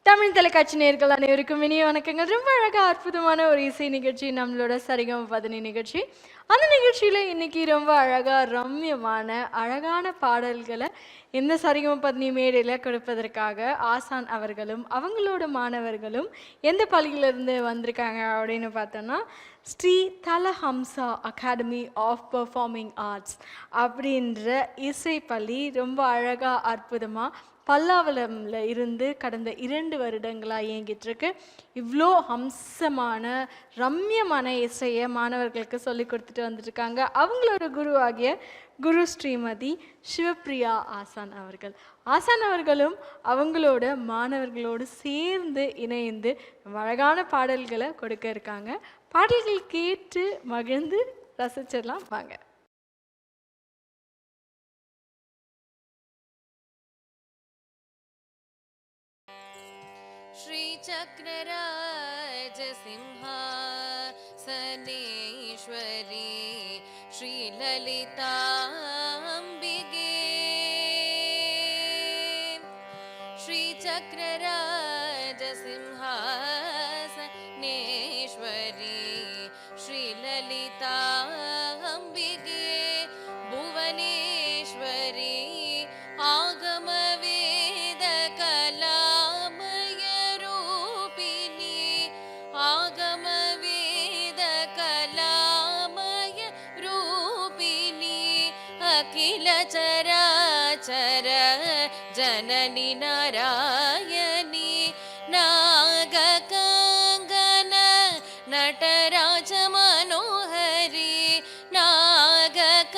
தமிழ் தொலைக்காட்சி நேயர்கள் அனைவருக்கும் இனிய வணக்கங்கள். ரொம்ப அழகாக அற்புதமான ஒரு இசை நிகழ்ச்சி நம்மளோட சரிகம பதனி நிகழ்ச்சி. அந்த நிகழ்ச்சியில் இன்னைக்கு ரொம்ப அழகாக ரம்யமான அழகான பாடல்களை இந்த சரிகம பதனி மேடையில் கொடுப்பதற்காக ஆசான் அவர்களும் அவங்களோட மாணவர்களும் எந்த பள்ளியிலிருந்து வந்திருக்காங்க அப்படின்னு பார்த்தோன்னா Sri Thalahamsa academy of performing arts அப்படின்ற இசை பள்ளி ரொம்ப அழகாக அற்புதமாக பல்லாவரம்ல இருந்து கடந்த 2 வருடங்களாக இயங்கிட்டு இருக்கு. இவ்வளோ ஹம்சமான ரம்யமான இசையை மாணவர்களுக்கு சொல்லி கொடுத்துட்டு வந்துட்டுருக்காங்க. அவங்களோட குருவாகிய குரு ஸ்ரீமதி சிவப்பிரியா ஆசான் அவர்கள். ஆசான் அவர்களும் அவங்களோட மாணவர்களோடு சேர்ந்து இணைந்து அழகான பாடல்களை கொடுக்க இருக்காங்க. பாடல்கள் கேட்டு மகிழ்ந்து ரசிச்சிடலாம் வாங்க. श्रीचक्रराज सिंहासनेश्वरी श्रीललिताम्बिके श्रीचक्रराज सिंहासनेश्वरी श्रीललिताम्बिके भुवनेश्वरी आगमवेदकला अखिल चराचर जननी नारायणी नागकंगन नटराज मनोहरी नागकंगन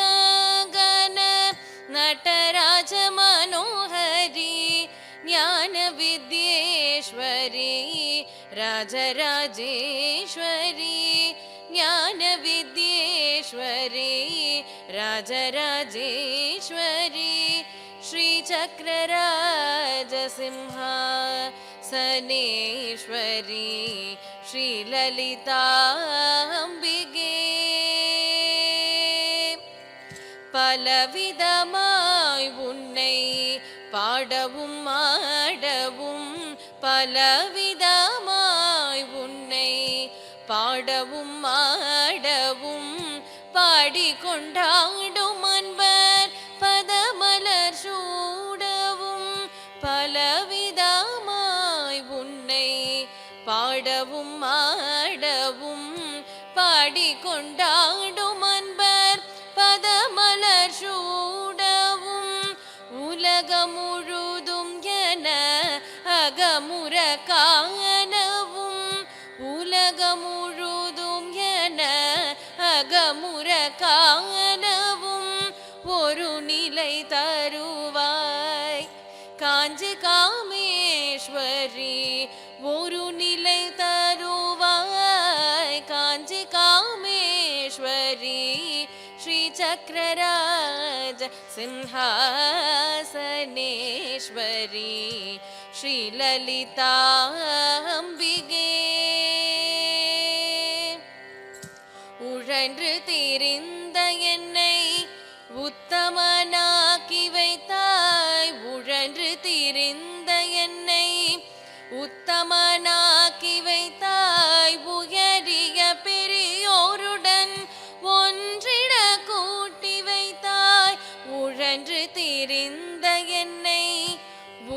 नटराज मनोहरी ज्ञान विद्येश्वरी राजराजेश्वरी ज्ञान विद्येश्वरी राजराजेश्वरी श्रीचक्रराज सिंहासनेश्वरी श्रीललिताम्बिके பலவிதமாய் உன்னை பாடவும் ஆடவும் பலவிதமாய் உன்னை பாடவும் ஆடவும் பாடிக்கொண்டாடும் அன்பர் பதமலர் சூடவும் பலவிதமாய் உன்னை பாடவும் ஆடவும் பாடிக்கொண்டாடும் அன்பர் பதமலர் சூடவும் உலகம் முழுதும் என அகமுற காணவும் உலகம் முழுதும் என அகமுற காணவும் ஒரு நிலை தருவாய் காஞ்சி காமேஸ்வரி ஒரு நிலை தருவாய் காஞ்சி காமேஸ்வரி ஸ்ரீ சக்கரராஜ சிம்ஹாசனேஸ்வரி ஸ்ரீ லலிதாம்பிகே உழன்று தெரிந்த என்னை உத்தமனாக்கி வைத்தாய் உழன்று தெரிந்த என்னை உத்தமனாக்கி வைத்தாய் உயரிய பெரியோருடன் ஒன்றிட கூட்டி வைத்தாய் உழன்று தெரிந்த என்னை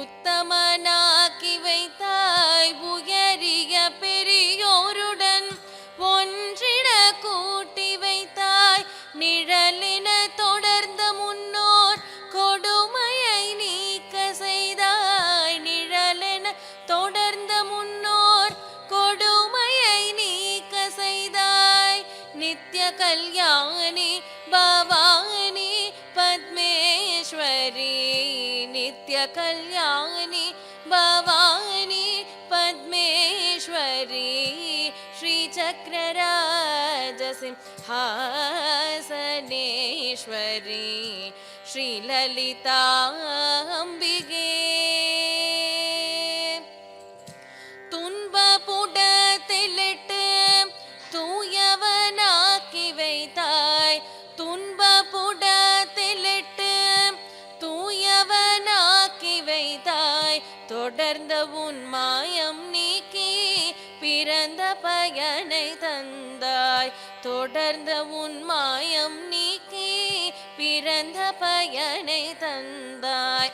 உத்தமனாக்கி வைத்தாய் உயரிய பெரியோருடன் ஒன்றிட கூட்டி வைத்தாய் நிழலின தொடர்ந்த முன்னோர் கொடுமையை நீக்க செய்தாய் நிழலின தொடர்ந்த முன்னோர் கொடுமையை நீக்க செய்தாய் நித்ய கல்யாணி பவானி பத்மேஸ்வரி நித்ய கல்யாணி பவானி பத்மேஸ்வரி ஸ்ரீ சக்கரராஜ சிம்ஹாசனேஸ்வரி ஸ்ரீ லலிதாம்பிகே துன்பப்புடத்திலிட்டு தூயவனாக்கி வைத்தாய் துன்பப்புடத்திலிட்டு தூயவனாக்கி வைத்தாய் தொடர் தொடர்ந்த உன் மாயம் நீக்கி பிறந்த பயனை தந்தாய். தொடர்ந்த உன் மாயம் நீக்கி பிறந்த பயனை தந்தாய்.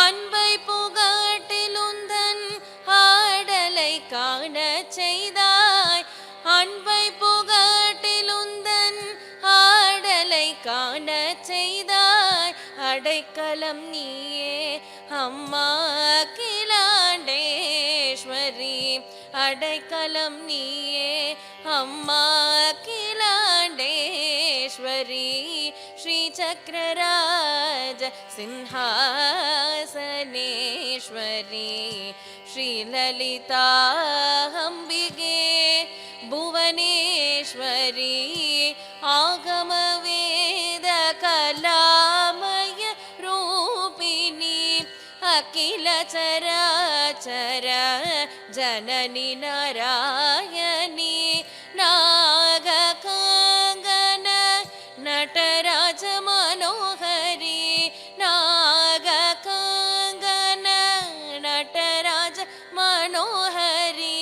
அன்பை புகாட்டில் உந்தன் ஆடலை காணச் செய்தாய். அன்பை புகாட்டில் உந்தன் ஆடலை காணச் செய்தாய். அடைக்கலம் நீயே அம்மா அகிலாண்டேஸ்வரி. அடைக்கலம் நீயே அம்மா அகிலாண்டேஸ்வரி. ஸ்ரீ சக்கரராஜ சிம்ஹாசனேஸ்வரி. ஸ்ரீ லலிதா அம்பிகே புவனேஸ்வரி. ஆகம வேத கலாமய ரூபிணி. அகில சராச்சர ஜனனி நாராயணி. நாக காங்கன நடராஜ மனோஹரி. நாக காங்கன நடராஜ மனோஹரி.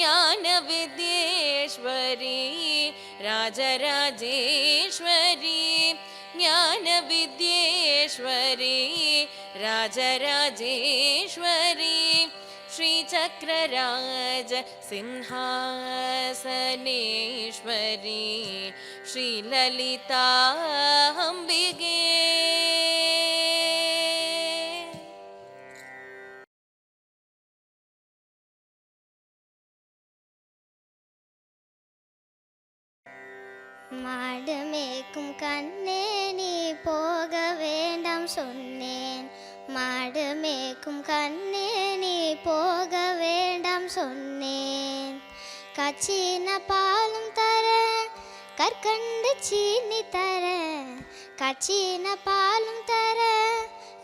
ஞான வித்யேஸ்வரி ராஜராஜேஸ்வரி. ஞான வித்யேஸ்வரி ராஜராஜேஸ்வரி. ஸ்ரீ சக்கரராஜ சிம்ஹாசனேஸ்வரி. ஸ்ரீ லலிதா அம்பிகே. மாடு மேய்க்கும் கண்ணே நீ போக வேண்டாம் சொன்னேன். மாடு மேய்க்கும் கண்ணே நீ போக வேண்டாம் சொன்னேன். காய்ச்சின பாலும் தர கற்கண்டு சீனி தர. காய்ச்சின பாலும் தர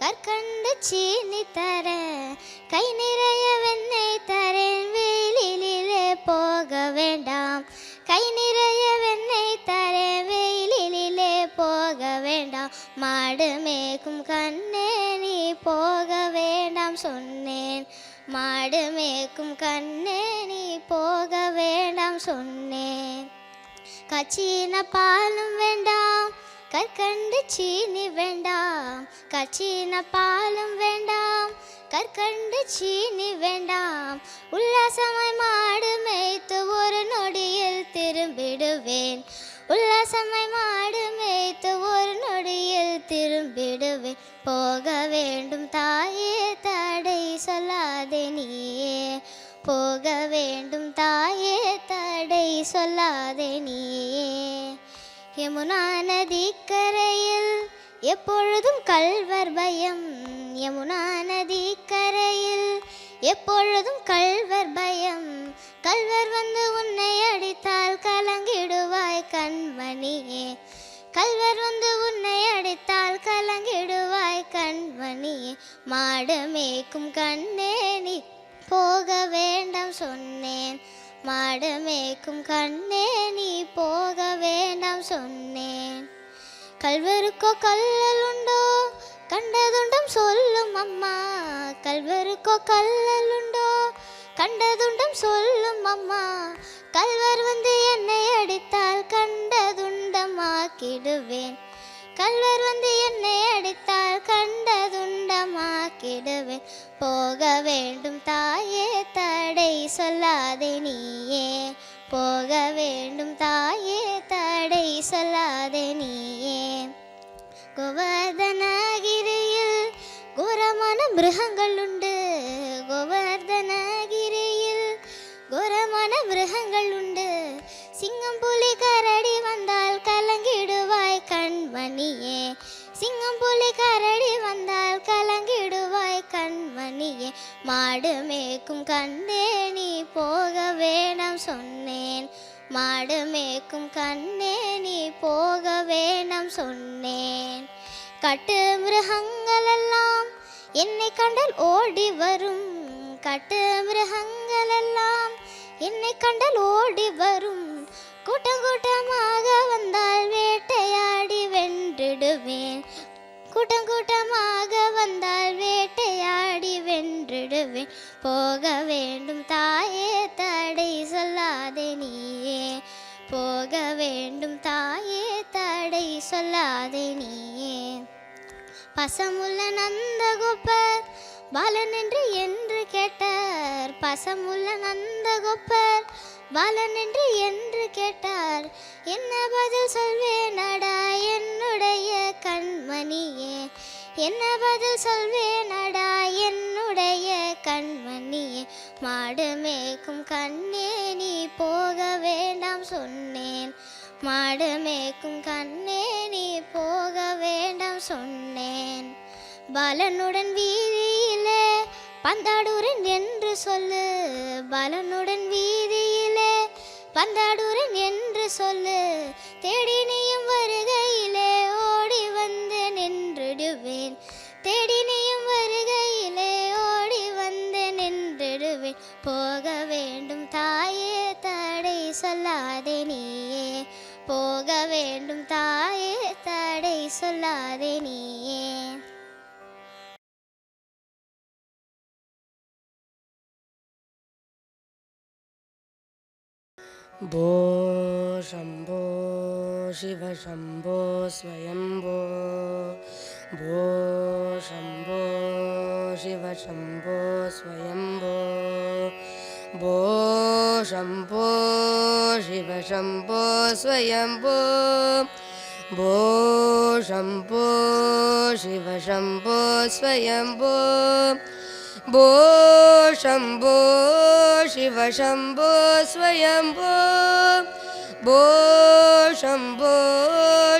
கற்கண்டு சீனி தர. கை நிறைய வெண்ணெய் தரேன் வெயிலிலே போக வேண்டாம். கை நிறைய வெண்ணெய் தரேன் வெயிலிலே போக வேண்டாம். மாடு மேய்க்கும் கண்ணே நீ போக வேண்டாம் சொன்னேன். மாடு மேய்க்கும் கண்ணே நீ போக வேண்டாம் சொன்னேன். காய்ச்சின பாலும் வேண்டாம் கற்கண்டு சீனி வேண்டாம். காய்ச்சின பாலும் வேண்டாம் கற்கண்டு சீனி வேண்டாம். உல்லாசமாய் மாடு மேய்த்து ஒரு நொடியில் திரும்பிடுவேன். உல்லாசமாய் மாடு மேய்த்து ஒரு நொடியில் திரும்பிடுவேன். போக வேண்டும் தாயே தடை சொல்லாதே நீயே. போக வேண்டும் தாயே தடை சொல்லாதே நீயே. யமுனா நதிக்கரையில் எப்பொழுதும் கள்வர் பயம். யமுனா நதிக்கரையில் எப்பொழுதும் கள்வர் பயம். கள்வர் வந்து உன்னை அடித்தால் கலங்கிடுவாய் கண்மணியே. கள்வர் வந்து உன்னை அடித்தால் கலங்கிடுவாய் கண்மணியே. மாடு மேய்க்கும் கண்ணே நீ போக வேண்டாம் சொன்னேன். மாடு மேய்க்கும் கண்ணே நீ போக வேண்டாம் சொன்னேன். கள்வருக்கோ கல்லல் உண்டோ கண்டதுண்டம் சொல்லும் அம்மா. கள்வருக்கோ கல்லல் உண்டோ கண்டதுண்டம் சொல்லும் அம்மா. கள்வர் வந்து என்னை அடித்தால் கண்டதுண்டமாக்கிடுவேன். கள்வர் வந்து என்னை அடித்தால் கண்டதுண்டமாக்கிடுவேன். போக வேண்டும் தாயே தடை சொல்லாதே நீயே. போக வேண்டும் தாயே தடை சொல்லாதே நீயே. கோவர்தனகிரியில் கோரமான மிருகங்கள் உண்டு. கோவர்தனகிரியில் கோரமான மிருகங்கள் உண்டு. சிங்கம் புலி கரடி வந்தால் கலங்கிடுவாய் கண்மணியே. சிங்கம் புலி கரடி வந்தால் கலங்கிடுவாய் கண்மணியே. மாடு மேய்க்கும் கண்ணே நீ போக வேண்டாம் சொன்னேன். மாடு மேய்க்கும் கண்ணே நீ போக வேண்டாம் சொன்னேன். கட்டு மிருகங்கள் எல்லாம் என்னை கண்டால் ஓடி வரும். கட்டு மிருகங்கள் எல்லாம் என்னை கண்டால் ஓடி வரும். கூட்டம் கூட்டமாக வந்தால் வேட்டையாடி வென்றிடுவேன். கூட்டம் கூட்டமாக வந்தால் வேட்டையாடி வென்றிடுவேன். சொல்லாதே நீயே. பசமுள்ள நந்தகோபர் பாலன் என்று கேட்டார். பசமுள்ள நந்தகோபர் பாலன் என்று கேட்டார். என்ன பதில் சொல்வேனடா என்னுடைய கண்மணியே. என்ன பதில் சொல்வேனடா என்னுடைய கண்மணியே. மாடு மேய்க்கும் கண்ணே நீ போக வேண்டாம் சொன்னேன். மாடு மேய்க்கும் கண்ணே நீ போக வேண்டாம் சொன்னேன். பாலனுடன் வீதியிலே பந்தாடுறேன் என்று சொல்லு. பாலனுடன் வீதியிலே பந்தாடுறேன் என்று சொல்லு. தேடி நீயும் வருகையிலே ஓடி வந்து நின்றுடுவேன். தேடி நீயும் வருகையிலே ஓடி வந்து நின்றுடுவேன். போக வேண்டும் தாயே தடை சொல்லாதே நீயே. போக வேண்டும் தாயே தடை சொல்லாதே நீயே. भो शम्भो शिव शम्भो स्वयम्भो. भो शम्भो शिव शम्भो स्वयम्भो. भो शम्भो शिव शम्भो स्वयम्भो. भो शम्भो शिव शम्भो स्वयम्भो. भो शम्भो शिव शम्भो स्वयम्भो. भो शम्भो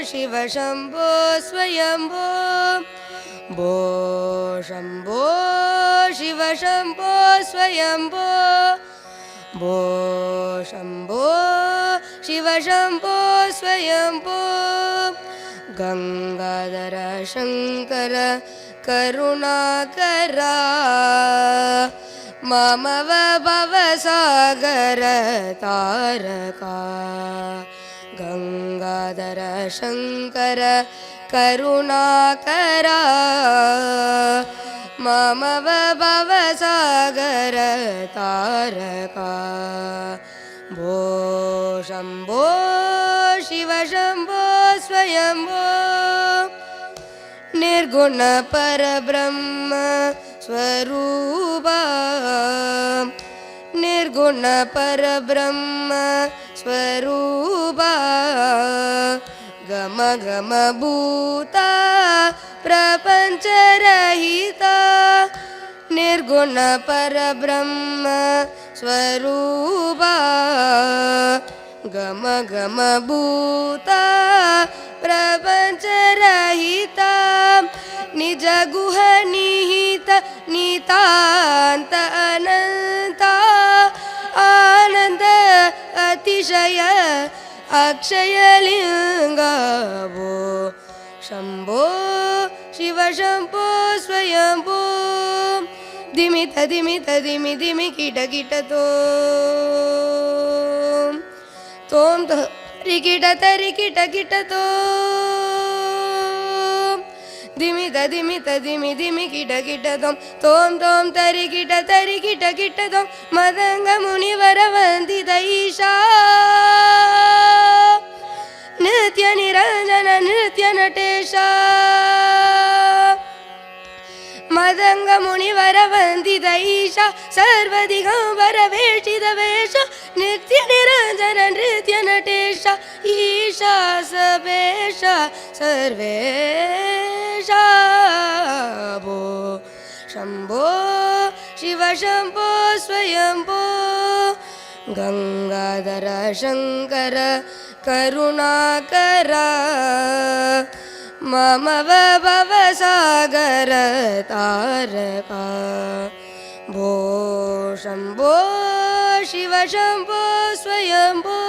शिव शम्भो स्वयम्भो. भो शम्भो शिव शम्भो स्वयम्भो. भो शम्भो शिव शम्भो स्वयम्भो. गंगाधर शंकर करुणाकरा ममव भवसागर तारका. गंगाधर शंकर करुणाकरा ममव भवसागर तारका. भो शम्भो शिव शम्भो स्वयम्भो. निर्गुण परब्रह्म स्वरूपा. निर्गुण परब्रह्म स्वरूपा. गम गम भूता प्रपंच रहिता. निर्गुण परब्रह्म स्वरूपा. गम गम भूता प्रपंच रहिता. निज गुह निहित नितांत अनंता. आनंद अतिशय अक्षय लिंगा. भो शम्भो शिव शम्भो स्वयम्भो. धिमित धिमित धिमि धिमि किट किट तोम तरिकिट तरिकिट किट तो. धिमित धिमित धिमि धिमि किट किट तोम तोम तरिकिट तरिकिट किट तोम. मदंग मुनिवर वंदित ईशा. नृत्य निरंजन नृत्य नटेशा. मदंग मुनिवर वंदित ईशा. सर्वदिगंबर वेशित वेश. नृत्य निरंजन नृत्य नटेशा. ईशा सबेशा सर्वेशा. भो शम्भो शिव शम्भो स्वयम्भो. गंगाधर शंकर करुणाकरा ममव भवसागर तारका. भो शम्भो शिव शम्भो स्वयम्भो.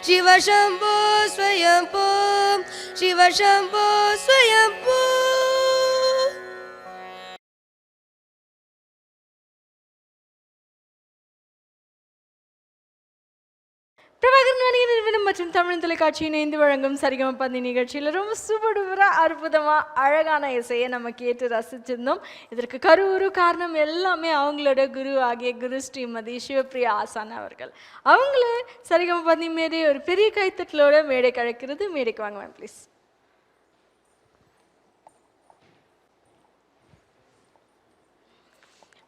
शिव शम्भो स्वयम्भो. शिव शम्भो स्वयम्भो. பிரபாகரன் வாணிகர் நிறுவனம் மற்றும் தமிழ் தொலைக்காட்சி இணைந்து வழங்கும் சரிகமபந்தி நிகழ்ச்சியில் ரொம்ப சூப்பர் அற்புதமாக அழகான இசையை நம்ம கேட்டு ரசிச்சிருந்தோம். இதற்கு கருவுரு காரணம் எல்லாமே அவங்களோட குரு ஆகிய குரு ஸ்ரீமதி சிவப்பிரியா ஆசான் அவர்கள். அவங்கள சரிகமபந்தி மேடை ஒரு பெரிய கைத்தட்டலோட மேடை கழக்கிறது. மேடைக்கு வாங்க மேம் ப்ளீஸ்.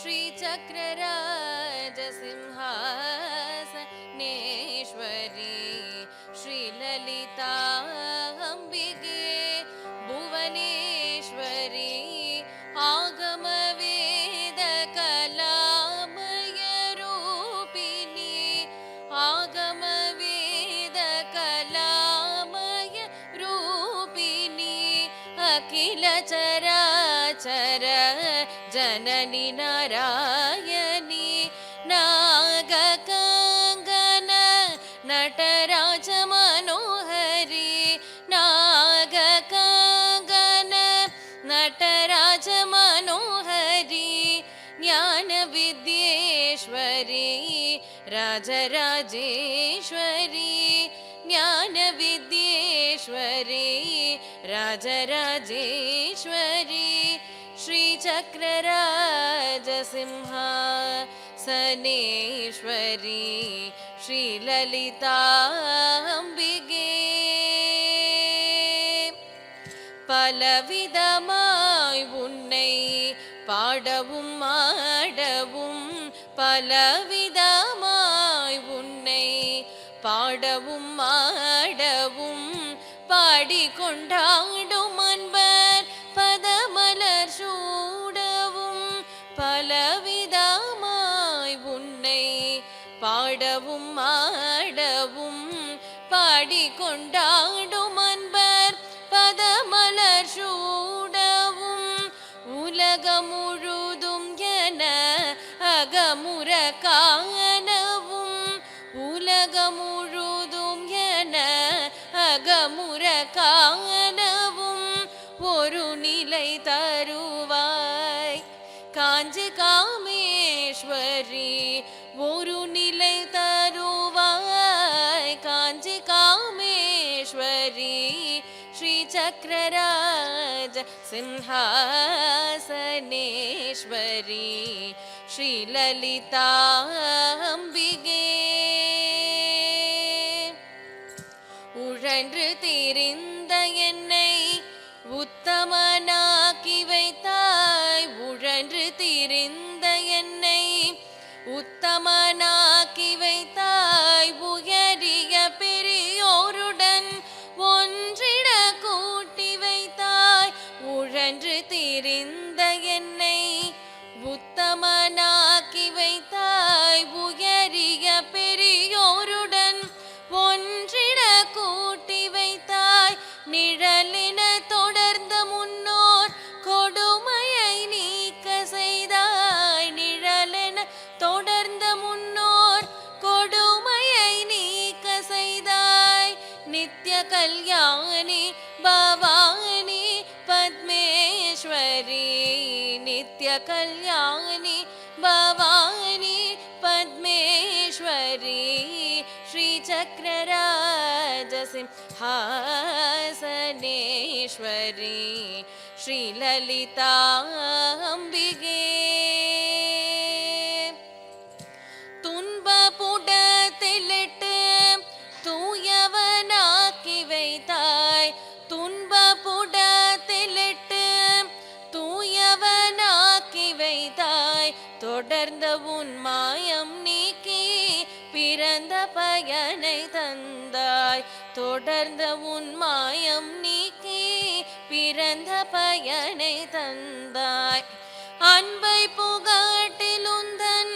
श्रीचक्रराजसिंहासनेश्वरी श्रीललिता अम्बिके भुवनेश्वरी आगमवेदकलामयरूपिणी आगमवेदकलामयरूपिणी अखिल चराचर जननी नारायणी नागकाङ्गन नटराज मनोहरी नागकाङ्गन नटराज मनोहरी ज्ञान विद्येश्वरी राजराजेश्वरी ज्ञान विद्येश्वरी राजराजेश्वरी श्रीचक्रराजसिंहासनेश्वरी श्रीललिता अम्बिके பலவிதமாய் உன்னை பாடவும் ஆடவும் பலவிதமாய் உன்னை பாடவும் ஆடவும் பாடிக்கொண்டாடும் அன்பர் பதமலர் சூடவும் பலவிதமாய் உன்னை பாடவும் ஆடவும் பாடிக்கொண்டாடும் அன்பர் பதமலர் சூடவும் உலகம் முழுதும் என அகமுற காணவும் உலகம் முழுதும் என அகமுற காணவும் ஒரு நிலை தருவாய் காஞ்சி காமேஸ்வரி ஒரு நிலை தருவாய் காஞ்சி காமேஸ்வரி श्रीचक्रराज सिंहासनेश्वरी श्रीललिता अम्बिके உழன்று தெரிந்த என்னை உத்தமனாக்கி வைத்தாய் உழன்று தெரிந்த என்னை உத்தமனாக்கி வைத்தாய் உயரிய பெரியோருடன் ஒன்றிட கூட்டி வைத்தாய் உழன்று தெரிந்த என்னை உத்தமனாக்கி வைத்தாய் உயரிய பெரியோருடன் ஒன்றிட கூட்டி வைத்தாய் நிழலின தொடர்ந்த முன்னோர் கொடுமையை நீக்க செய்தாய் நிழலின தொடர்ந்த முன்னோர் கொடுமையை நீக்க செய்தாய் நித்ய கல்யாணி பவானி பத்மேஸ்வரி நித்ய கல்யாணி பவானி பத்மேஸ்வரி श्रीचक्रराजसिंहासनेश्वरी श्रीललिता अम्बिके துன்பப்புடத்திலிட்டு தூயவனாக்கி வைத்தாய் துன்பப்புடத்திலிட்டு தூயவனாக்கி வைத்தாய் தொடர்ந்த உன் மாயம் நீக்கி பிறந்த பயனை தந்தாய் தொடர்ந்த உன் மாயம் நீக்கி பிறந்த பயனை தந்தாய் அன்பை புகட்டிலுந்தன்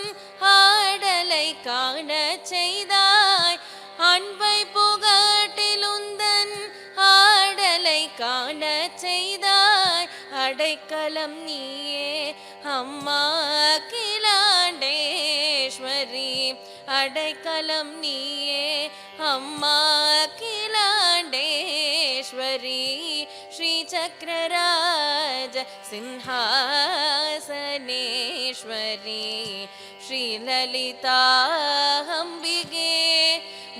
ஆடலை காண செய்தாய் அன்பை புகட்டிலுந்தன் ஆடலை காண செய்தாய் அடைக்கலம் நீயே அம்மா கிலாண்டேஸ்வரி அடைக்கலம் நீயே அம்மா கிலாண்டேஸ்வரி श्रीचक्रराज सिंहासनेश्वरी श्रीललिता अम्बिके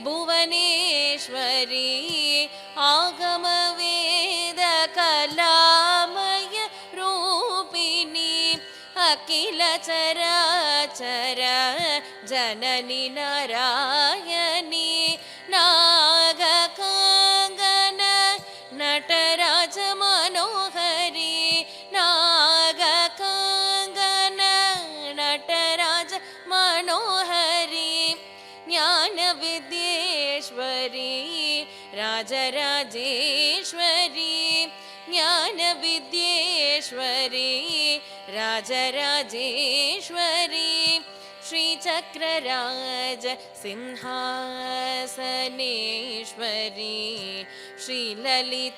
भुवनेश्वरी आगमवेदकलामय रूपिणी अखिल चराचर जननी नारायणी नागकाङ्गन नटराज मनोहरी नागकाङ्गन राजराजेश्वरी ज्ञानविद्येश्वरी राजराजेश्वरी श्रीचक्रराज सिंहासनेश्वरी श्रीललिताम्बिके